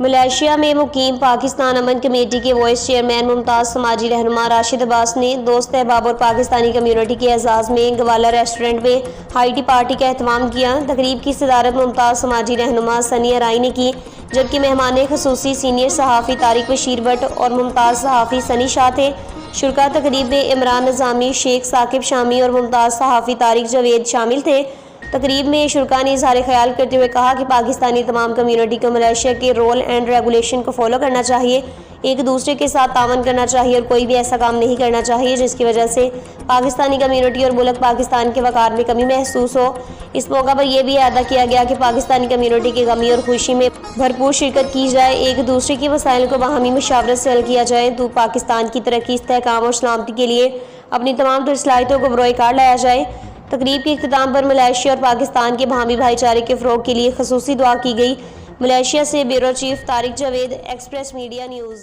Malaysia में मुकीम पाकिस्तान अमन committee के vice chairman Mumtaz समाजी रहनुमा राशिद अब्बास ने दोस्त अहबाब और पाकिस्तानी कम्युनिटी के एजाज़ में गवाला रेस्टोरेंट में हाईटी पार्टी का एहतमाम किया। तकरीब की सदारत मुमताज़ समाजी रहनुमा सनी अराई ने की, जबकि मेहमान खसूसी सीनियर सहाफ़ी तारिक बशीर भट्ट और मुमताज़ सहाफ़ी सनी शाह थे। शुरका तकरीब में इमरान निज़ामी, शेख साकिब शामी और मुमताज़ सहाफ़ी तारिक जावेद शामिल थे। तकरीब में शुरका ने इज़हार ख्याल करते हुए कहा कि पाकिस्तानी तमाम कम्युनिटी को मलेशिया के रूल एंड रेगुलेशन को फॉलो करना चाहिए, एक दूसरे के साथ तावन करना चाहिए और कोई भी ऐसा काम नहीं करना चाहिए जिसकी वजह से पाकिस्तानी कम्युनिटी और मुल्क पाकिस्तान के वक़ार में कमी महसूस हो। इस मौका पर यह भी अदा किया गया कि पाकिस्तानी कम्युनिटी की गमी और खुशी में भरपूर शिरकत की जाए, एक दूसरे के मसाइल को बाहमी मुशावरत से हल किया जाए, तो पाकिस्तान की तरक्की, इस्तेहकाम और सलामती के लिए अपनी तमाम तर सलाहियतों को बरोए कार लाया जाए। तकरीब के इख्तिताम पर मलेशिया और पाकिस्तान के बाहमी भाईचारे के फ़रोग़ के लिए खसूसी दुआ की गई। मलेशिया से bureau chief Tariq Javed, express media news.